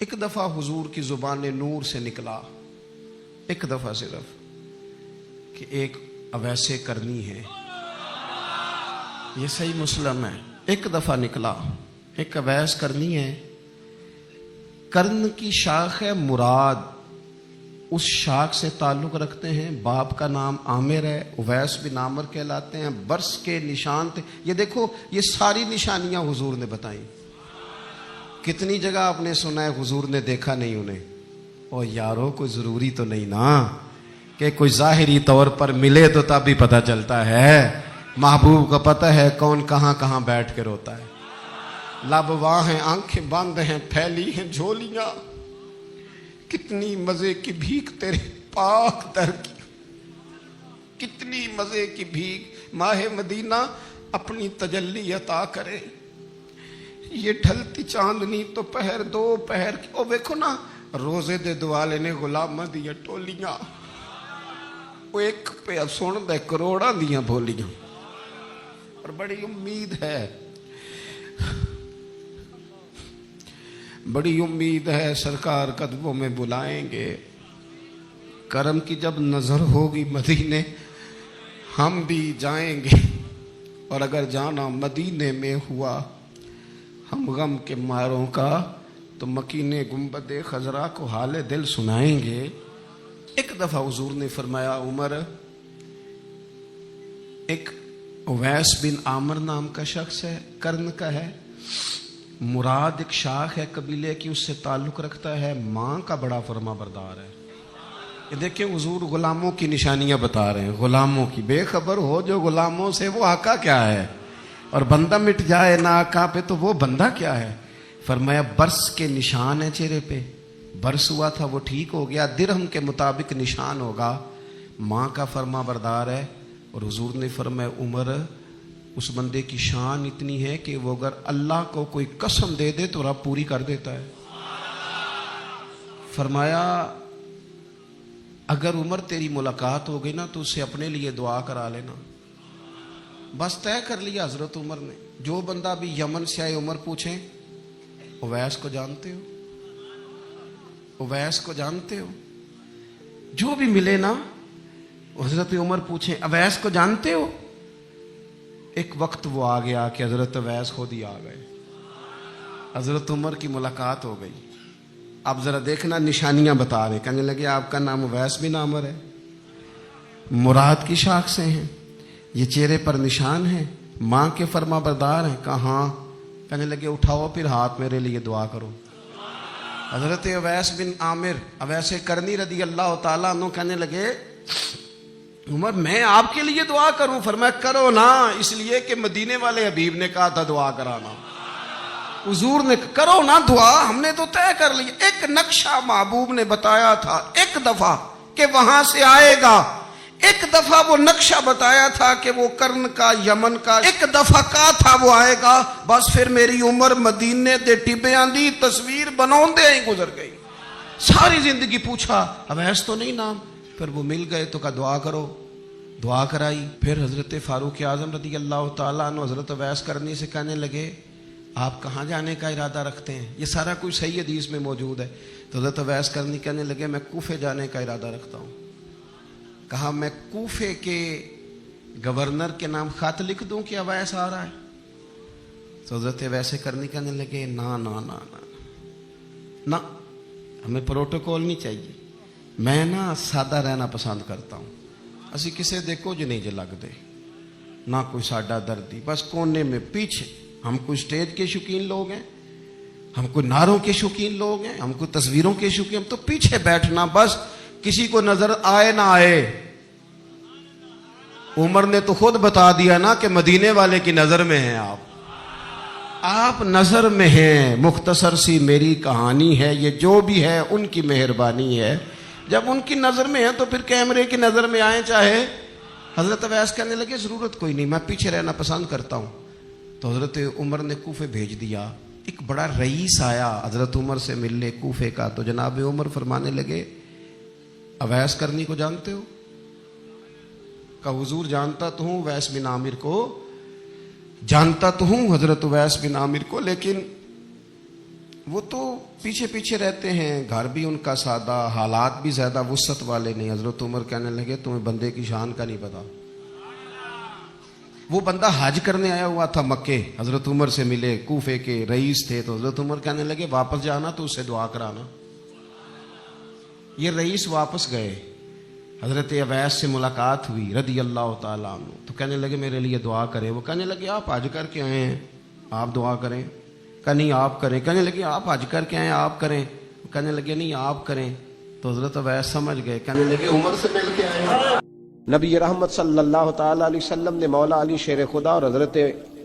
ایک دفعہ حضور کی زبان نور سے نکلا، ایک دفعہ صرف، کہ ایک اویس کرنی ہے، یہ صحیح مسلم ہے، ایک دفعہ نکلا، ایک اویس کرنی ہے۔ کرن کی شاخ ہے مراد، اس شاخ سے تعلق رکھتے ہیں، باپ کا نام عامر ہے، اویس بن عامر کہلاتے ہیں، برس کے نشان تھے۔ یہ دیکھو، یہ ساری نشانیاں حضور نے بتائیں۔ کتنی جگہ آپ نے سنا ہے حضور نے دیکھا نہیں انہیں؟ اور یارو کوئی ضروری تو نہیں نا کہ کوئی ظاہری طور پر ملے تو تب بھی پتہ چلتا ہے۔ محبوب کو پتہ ہے کون کہاں کہاں بیٹھ کے روتا ہے۔ لب واں ہیں، آنکھیں بند ہیں، پھیلی ہیں جھولیاں، کتنی مزے کی بھیک تیرے پاک در کی، کتنی مزے کی بھیک ماہ مدینہ اپنی تجلی عطا کرے۔ یہ ڈھلتی چاندنی تو پہر دو پہر کی، او دیکھو نا روزے دے دوالے نے غلامہ دیا ٹولیاں، وہ ایک پہ سن دے کروڑاں دیاں بولیاں، اور بڑی امید ہے، بڑی امید ہے سرکار قدموں میں بلائیں گے۔ کرم کی جب نظر ہوگی مدینے ہم بھی جائیں گے، اور اگر جانا مدینے میں ہوا ہم غم کے ماروں کا تو مکینے گنبد خضرا کو حال دل سنائیں گے۔ ایک دفعہ حضور نے فرمایا عمر، ایک اویس بن عامر نام کا شخص ہے، کرن کا ہے، مراد ایک شاخ ہے قبیلے کی، اس سے تعلق رکھتا ہے، ماں کا بڑا فرما بردار ہے۔ یہ دیکھیں حضور غلاموں کی نشانیاں بتا رہے ہیں، غلاموں کی، بے خبر ہو جو غلاموں سے وہ آقا کیا ہے، اور بندہ مٹ جائے نہ آقا پہ تو وہ بندہ کیا ہے۔ فرمایا برس کے نشان ہے چہرے پہ، برس ہوا تھا وہ ٹھیک ہو گیا، درہم کے مطابق نشان ہوگا، ماں کا فرما بردار ہے۔ اور حضور نے فرمایا عمر، اس بندے کی شان اتنی ہے کہ وہ اگر اللہ کو کوئی قسم دے دے تو رب پوری کر دیتا ہے۔ فرمایا اگر عمر تیری ملاقات ہو گئی نا تو اسے اپنے لیے دعا کرا لینا۔ بس طے کر لیا حضرت عمر نے۔ جو بندہ بھی یمن سے آئے عمر پوچھیں اویس کو جانتے ہو، اویس کو جانتے ہو، جو بھی ملے نا حضرت عمر پوچھیں اویس کو جانتے ہو۔ ایک وقت وہ آ گیا کہ حضرت اویس خود ہی آ گئے، حضرت عمر کی ملاقات ہو گئی۔ اب ذرا دیکھنا نشانیاں بتا رہے، کہنے لگے آپ کا نام اویس بن عامر ہے، مراد کی شاخ سے ہیں، یہ چہرے پر نشان ہیں، ماں کے فرما بردار ہیں۔ کہاں؟ کہنے لگے اٹھاؤ پھر ہاتھ میرے لیے دعا کرو۔ حضرت اویس بن عامر اویس کرنی رضی اللہ تعالیٰ عنہ کہنے لگے عمر میں آپ کے لیے دعا کروں؟ فرمایا کرو نا، اس لیے کہ مدینے والے حبیب نے کہا تھا دعا کرانا، حضور نے کرو نا دعا، ہم نے تو طے کر لی۔ ایک نقشہ محبوب نے بتایا تھا ایک دفعہ کہ وہاں سے آئے گا، ایک دفعہ وہ نقشہ بتایا تھا کہ وہ کرن کا یمن کا، ایک دفعہ کہا تھا وہ آئے گا، بس پھر میری عمر مدینے دے ٹبیاں دی تصویر بناؤندے ہی گزر گئی۔ ساری زندگی پوچھا اویس تو نہیں نام، پھر وہ مل گئے تو کہا دعا کرو، دعا کرائی۔ پھر حضرت فاروق اعظم رضی اللہ تعالیٰ عنہ حضرت اویس کرنی سے کہنے لگے آپ کہاں جانے کا ارادہ رکھتے ہیں؟ یہ سارا کچھ صحیح حدیث میں موجود ہے۔ تو حضرت اویس کرنی کہنے لگے میں کوفے جانے کا ارادہ رکھتا ہوں۔ کہا میں کوفے کے گورنر کے نام خط لکھ دوں کہ اویس آ رہا ہے؟ تو حضرت اویس کرنی کہنے لگے نا نا نا نا نا، ہمیں پروٹوکول نہیں چاہیے، میں نا سادہ رہنا پسند کرتا ہوں، اسی کسے دے کچھ نہیں جے لگ دے، نہ کوئی ساڈا دردی، بس کونے میں پیچھے۔ ہم کوئی سٹیج کے شوقین لوگ ہیں، ہم کوئی نعروں کے شوقین لوگ ہیں، ہم کوئی تصویروں کے شوقین، ہم تو پیچھے بیٹھنا، بس کسی کو نظر آئے نہ آئے۔ عمر نے تو خود بتا دیا نا کہ مدینے والے کی نظر میں ہیں آپ نظر میں ہیں۔ مختصر سی میری کہانی ہے، یہ جو بھی ہے ان کی مہربانی ہے، جب ان کی نظر میں ہے تو پھر کیمرے کی نظر میں آئیں چاہے۔ حضرت اویس کہنے لگے ضرورت کوئی نہیں، میں پیچھے رہنا پسند کرتا ہوں۔ تو حضرت عمر نے کوفے بھیج دیا، ایک بڑا رئیس آیا حضرت عمر سے ملنے کوفے کا، تو جناب عمر فرمانے لگے اویس کرنی کو جانتے ہو؟ کہ حضور جانتا تو ہوں اویس بن عامر کو، جانتا تو ہوں حضرت اویس بن عامر کو، لیکن وہ تو پیچھے پیچھے رہتے ہیں، گھر بھی ان کا سادہ، حالات بھی زیادہ وسعت والے نہیں۔ حضرت عمر کہنے لگے تمہیں بندے کی شان کا نہیں پتا۔ وہ بندہ حج کرنے آیا ہوا تھا مکے، حضرت عمر سے ملے، کوفے کے رئیس تھے، تو حضرت عمر کہنے لگے واپس جانا تو اس سے دعا کرانا۔ یہ رئیس واپس گئے، حضرت اویس سے ملاقات ہوئی رضی اللہ تعالیٰ عنہ، تو کہنے لگے میرے لیے دعا کریں۔ وہ کہنے لگے آپ حج کر کے آئے ہیں، آپ دعا کریں۔ کہ نہیں آپ کریں۔ کہنے لگے آپ حج کر کے آئے ہیں، آپ کریں۔ کہنے لگے نہیں آپ کریں۔ تو حضرت اویس سمجھ گئے، کہنے لگے عمر سے مل کے آئے ہیں۔ نبی رحمت صلی اللہ تعالی علیہ وسلم نے مولا علی شیر خدا اور حضرت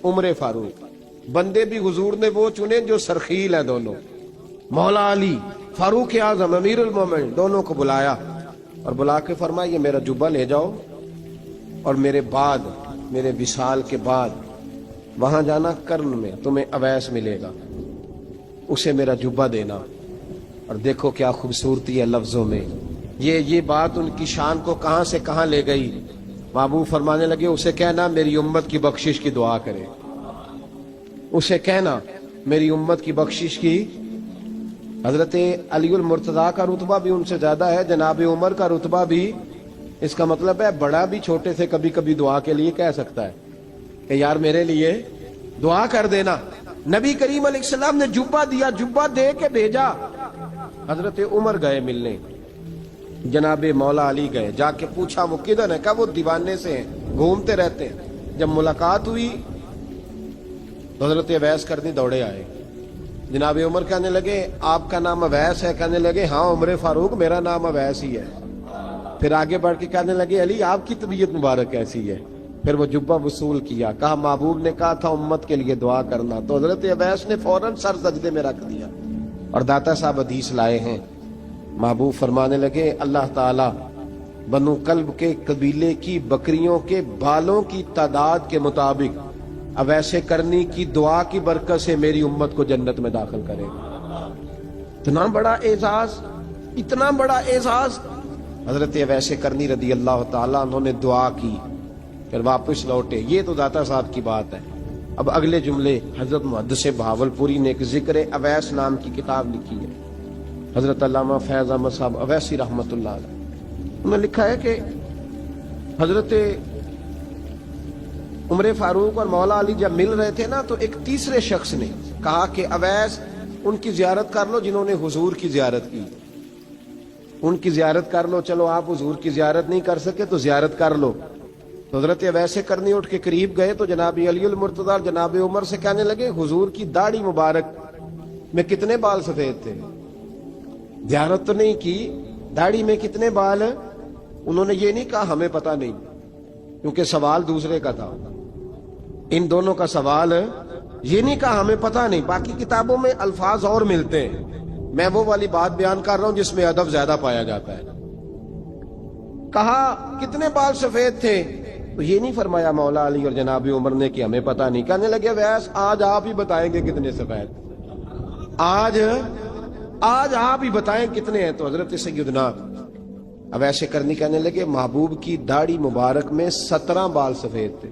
عمر فاروق، بندے بھی حضور نے وہ چنے جو سرخیل ہیں دونوں، مولا علی فاروق اعظم امیر المومنین، دونوں کو بلایا اور بلا کے فرمایا یہ میرا جبہ لے جاؤ اور میرے بعد، میرے وصال کے بعد وہاں جانا کرن میں، تمہیں اویس ملے گا، اسے میرا جبہ دینا۔ اور دیکھو کیا خوبصورتی ہے لفظوں میں، یہ بات ان کی شان کو کہاں سے کہاں لے گئی۔ محبوب فرمانے لگے اسے کہنا میری امت کی بخشش کی دعا کرے، اسے کہنا میری امت کی بخشش کی۔ حضرت علی المرتضیٰ کا رتبہ بھی ان سے زیادہ ہے، جناب عمر کا رتبہ بھی، اس کا مطلب ہے بڑا بھی چھوٹے سے کبھی کبھی دعا کے لیے کہہ سکتا ہے کہ یار میرے لیے دعا کر دینا۔ نبی کریم علیہ السلام نے جبہ دیا، جبہ دے کے بھیجا۔ حضرت عمر گئے ملنے، جناب مولا علی گئے، جا کے پوچھا وہ کدھر ہے، کہا وہ دیوانے سے ہیں، گھومتے رہتے ہیں۔ جب ملاقات ہوئی تو حضرت اویس کرنی دوڑے آئے، جناب عمر کہنے لگے آپ کا نام اویس ہے؟ کہنے لگے ہاں عمر فاروق میرا نام اویس ہی ہے۔ پھر آگے بڑھ کے کہنے لگے علی آپ کی طبیعت مبارک کیسی ہے؟ پھر وہ جبہ وصول کیا، کہا محبوب نے کہا تھا امت کے لیے دعا کرنا، تو حضرت اویس نے فوراً سر سجدے میں رکھ دیا۔ اور داتا صاحب حدیث لائے ہیں، محبوب فرمانے لگے اللہ تعالی بنو کلب کے قبیلے کی بکریوں کے بالوں کی تعداد کے مطابق اویس کرنی کی دعا کی برکت سے میری امت کو جنت میں داخل کرے گا۔ اتنا بڑا اعزاز، اتنا بڑا اعزاز۔ حضرت اویس کرنی رضی اللہ تعالیٰ انہوں نے دعا کی، پھر واپس لوٹے۔ یہ تو داتا صاحب کی بات ہے۔ اب اگلے جملے حضرت محدث بہاولپوری نے ایک ذکر اویس نام کی کتاب لکھی ہے، حضرت علامہ فیض احمد صاحب اویسی رحمت اللہ علیہ، انہوں نے لکھا ہے کہ حضرت عمر فاروق اور مولا علی جب مل رہے تھے نا تو ایک تیسرے شخص نے کہا کہ اویس ان کی زیارت کر لو جنہوں نے حضور کی زیارت کی، ان کی زیارت کر لو، چلو آپ حضور کی زیارت نہیں کر سکے تو زیارت کر لو۔ تو حضرت اویس کرنی اٹھ کے قریب گئے تو جناب علی المرتضیٰ جناب عمر سے کہنے لگے حضور کی داڑھی مبارک میں کتنے بال سفید تھے؟ زیارت تو نہیں کی، داڑھی میں کتنے بال ہیں؟ انہوں نے یہ نہیں کہا ہمیں پتہ نہیں، کیونکہ سوال دوسرے کا تھا، ان دونوں کا سوال یہ نہیں کہا ہمیں پتہ نہیں۔ باقی کتابوں میں الفاظ اور ملتے ہیں، میں وہ والی بات بیان کر رہا ہوں جس میں ادب زیادہ پایا جاتا ہے۔ کہا کتنے بال سفید تھے؟ تو یہ نہیں فرمایا مولا علی اور جناب عمر نے کہ ہمیں پتہ نہیں، کہنے لگے ویس آج آپ ہی بتائیں گے کتنے سفید، آج آپ ہی بتائیں کتنے ہیں۔ تو حضرت سیدنا اویس کرنی کہنے لگے محبوب کی داڑھی مبارک میں 17 بال سفید تھے،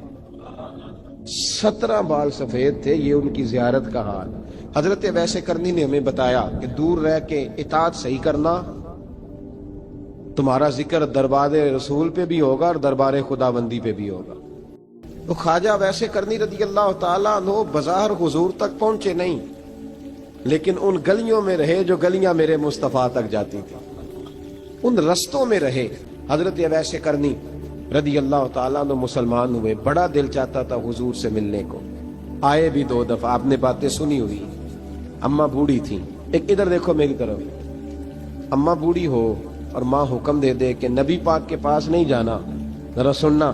17 بال سفید تھے، یہ ان کی زیارت کا حال۔ حضرت اویس کرنی نے ہمیں بتایا کہ دور رہ کے اطاعت صحیح کرنا، تمہارا ذکر دربار رسول پہ بھی ہوگا اور دربار خداوندی پہ بھی ہوگا۔ تو خواجہ اویس کرنی رضی اللہ تعالیٰ عنہ بظاہر حضور تک پہنچے نہیں، لیکن ان گلیوں میں رہے جو گلیاں میرے مصطفیٰ تک جاتی تھی، ان رستوں میں رہے۔ حضرت اویس کرنی رضی اللہ تعالیٰ عنہ مسلمان ہوئے، بڑا دل چاہتا تھا حضور سے ملنے کو، آئے بھی 2 دفعہ، آپ نے باتیں سنی ہوئی۔ اماں بوڑھی تھیں، ایک ادھر دیکھو میری طرف، اماں بوڑھی ہو اور ماں حکم دے دے کہ نبی پاک کے پاس نہیں جانا، ذرا سننا۔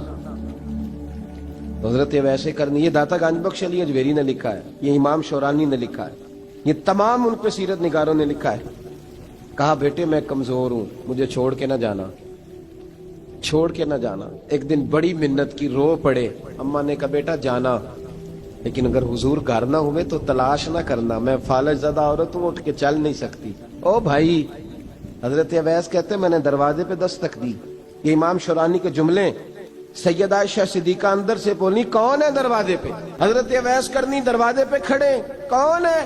تو حضرت اویس کرنی، یہ داتا گنج بخش علی اجویری نے لکھا ہے، یہ امام شورانی نے لکھا ہے، یہ تمام ان پہ سیرت نگاروں نے لکھا ہے۔ کہا بیٹے میں کمزور ہوں، مجھے چھوڑ کے نہ جانا، چھوڑ کے نہ جانا۔ ایک دن بڑی منت کی، رو پڑے، اماں نے کہا بیٹا جانا، لیکن اگر حضور گھر نہ ہوئے تو تلاش نہ کرنا، میں فالج زدہ عورت ہوں، اٹھ کے چل نہیں سکتی۔ او بھائی، حضرت اویس کہتے ہیں میں نے دروازے پہ دستک دی، یہ امام شورانی کے جملے، سیدہ عائشہ صدیقہ اندر سے بولی کون ہے دروازے پہ؟ حضرت اویس کرنی دروازے پہ کھڑے، کون ہے؟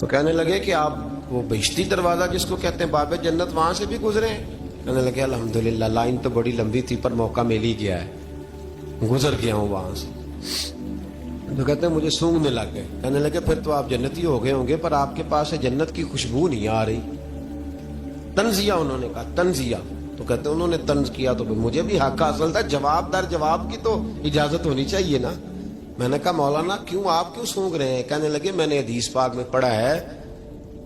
تو کہنے لگے کہ آپ وہ بہشتی دروازہ جس کو کہتے ہیں باب جنت, وہاں سے بھی گزرے ہیں؟ کہنے لگے الحمدللہ, لائن تو بڑی لمبی تھی پر موقع مل ہی گیا ہے, گزر گیا ہوں وہاں سے. تو کہتے ہیں مجھے سونگنے لگ گئے. کہنے لگے پھر تو آپ جنتی ہو گئے ہوں گے, پر آپ کے پاس سے جنت کی خوشبو نہیں آ رہی. تنزیہ, انہوں نے کہا تنزیہ. تو کہتے ہیں انہوں نے طنز کیا تو مجھے بھی حق حاصل تھا, جواب در جواب کی تو اجازت ہونی چاہیے نا. میں نے کہا مولانا کیوں, آپ کیوں سونگ رہے ہیں؟ کہنے لگے میں نے حدیث پاک میں پڑھا ہے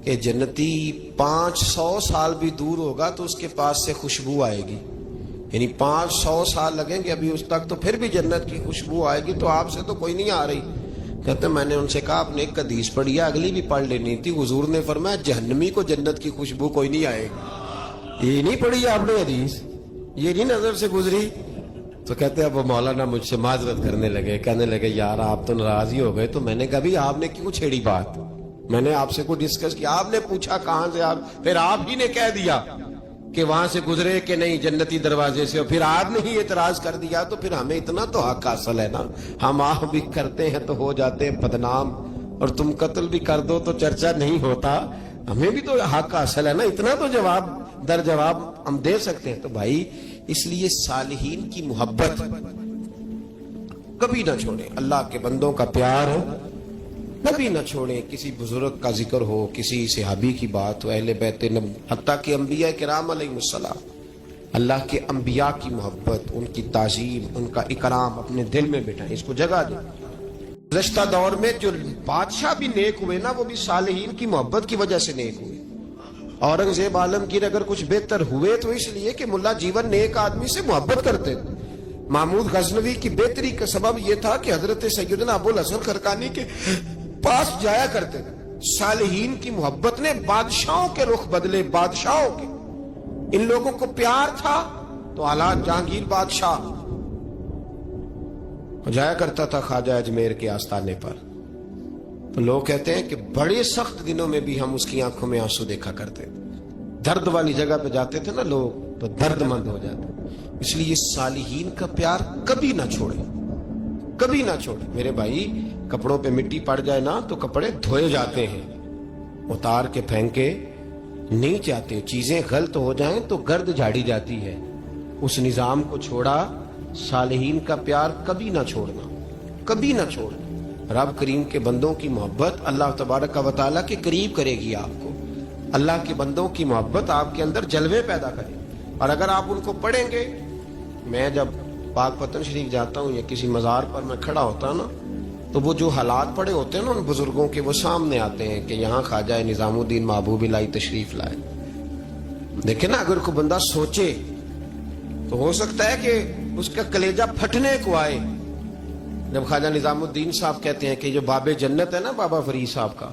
کہ جنتی 500 سال بھی دور ہوگا تو اس کے پاس سے خوشبو آئے گی, یعنی 500 سال لگیں گے ابھی اس تک, تو پھر بھی جنت کی خوشبو آئے گی. تو آپ سے تو کوئی نہیں آ رہی. کہتے میں نے ان سے کہا آپ نے ایک حدیث پڑھی ہے, اگلی بھی پڑھ لینی تھی. حضور نے فرمایا جہنمی کو جنت کی خوشبو کوئی نہیں آئے گی. یہ نہیں پڑھی ہے آپ نے حدیث, یہ نہیں نظر سے گزری؟ تو کہتے ہیں اب وہ مولانا مجھ سے معذرت کرنے لگے. کہنے لگے یار آپ تو ناراض ہی ہو گئے. تو میں نے کہا بھی آپ نے کیوں چھیڑی بات؟ میں نے آپ سے کوئی ڈسکس کیا؟ آپ نے پوچھا کہاں سے, آپ پھر آپ ہی نے کہہ دیا کہ وہاں سے گزرے کہ نہیں جنتی دروازے سے, اور پھر آپ نے ہی اعتراض کر دیا. تو پھر ہمیں اتنا تو حق حاصل ہے نا, ہم آپ بھی کرتے ہیں تو ہو جاتے ہیں بدنام, اور تم قتل بھی کر دو تو چرچا نہیں ہوتا. ہمیں بھی تو حق حاصل ہے نا, اتنا تو جواب در جواب ہم دے سکتے ہیں. تو بھائی اس لیے صالحین کی محبت کبھی نہ چھوڑیں, اللہ کے بندوں کا پیار کبھی نہ چھوڑیں. کسی بزرگ کا ذکر ہو, کسی صحابی کی بات ہو, اہل بیت نبی, حتیٰ کہ انبیاء کرام علیہ السلام, اللہ کے انبیاء کی محبت, ان کی تعظیم, ان کا اکرام اپنے دل میں بٹھائیں, اس کو جگہ دیں. گزشتہ دور میں جو بادشاہ بھی نیک ہوئے نا, وہ بھی صالحین کی محبت کی وجہ سے نیک ہوئے. اورنگزیب عالمگیر اگر کچھ بہتر ہوئے تو اس لیے کہ ملا جیون نیک آدمی سے محبت کرتے تھے. محمود غزنوی کی بہتری کا سبب یہ تھا کہ حضرت سیدنا ابو الحسن خرقانی کے پاس جایا کرتے تھے. صالحین کی محبت نے بادشاہوں کے رخ بدلے, بادشاہوں کے. ان لوگوں کو پیار تھا تو حالات جہانگیر بادشاہ جایا کرتا تھا خواجہ اجمیر کے آستانے پر, تو لوگ کہتے ہیں کہ بڑے سخت دنوں میں بھی ہم اس کی آنکھوں میں آنسو دیکھا کرتے تھے. درد والی جگہ پہ جاتے تھے نا لوگ تو درد مند ہو جاتے. اس لیے صالحین کا پیار کبھی نہ چھوڑیں, کبھی نہ چھوڑیں. میرے بھائی کپڑوں پہ مٹی پڑ جائے نا تو کپڑے دھوئے جاتے ہیں, اتار کے پھینکے نہیں جاتے. چیزیں غلط ہو جائیں تو گرد جھاڑی جاتی ہے. اس نظام کو چھوڑا, صالحین کا پیار کبھی نہ چھوڑنا, کبھی نہ چھوڑنا. رب کریم کے بندوں کی محبت اللہ تبارک و تعالیٰ کے قریب کرے گی آپ کو. اللہ کے بندوں کی محبت آپ کے اندر جلوے پیدا کرے. اور اگر آپ ان کو پڑھیں گے, میں جب پاک پتن شریف جاتا ہوں یا کسی مزار پر میں کھڑا ہوتا ہوں نا, تو وہ جو حالات پڑے ہوتے ہیں نا ان بزرگوں کے, وہ سامنے آتے ہیں کہ یہاں خواجہ نظام الدین محبوب الہی تشریف لائے. دیکھیں نا, اگر کوئی بندہ سوچے تو ہو سکتا ہے کہ اس کا کلیجہ پھٹنے کو آئے جب خواجہ نظام الدین صاحب کہتے ہیں کہ جو باب جنت ہے نا بابا فرید صاحب کا,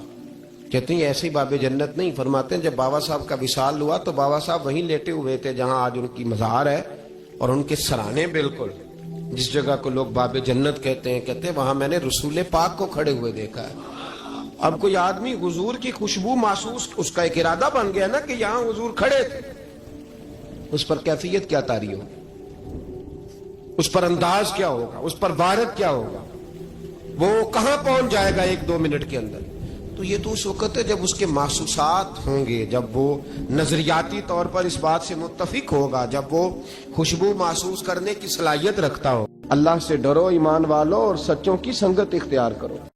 کہتے ہیں ایسی باب جنت نہیں. فرماتے ہیں جب بابا صاحب کا وصال ہوا تو بابا صاحب وہیں لیٹے ہوئے تھے جہاں آج ان کی مزار ہے, اور ان کے سرانے بالکل جس جگہ کو لوگ باب جنت کہتے ہیں وہاں میں نے رسول پاک کو کھڑے ہوئے دیکھا ہے. اب کوئی آدمی حضور کی خوشبو محسوس, اس کا ایک ارادہ بن گیا نا کہ یہاں حضور کھڑے تھے, اس پر کیفیت کیا طاری ہوگی, اس پر انداز کیا ہوگا, اس پر وارد کیا ہوگا, وہ کہاں پہنچ جائے گا 1-2 منٹ کے اندر. تو یہ تو اس وقت ہے جب اس کے محسوسات ہوں گے, جب وہ نظریاتی طور پر اس بات سے متفق ہوگا, جب وہ خوشبو محسوس کرنے کی صلاحیت رکھتا ہو. اللہ سے ڈرو ایمان والو اور سچوں کی سنگت اختیار کرو.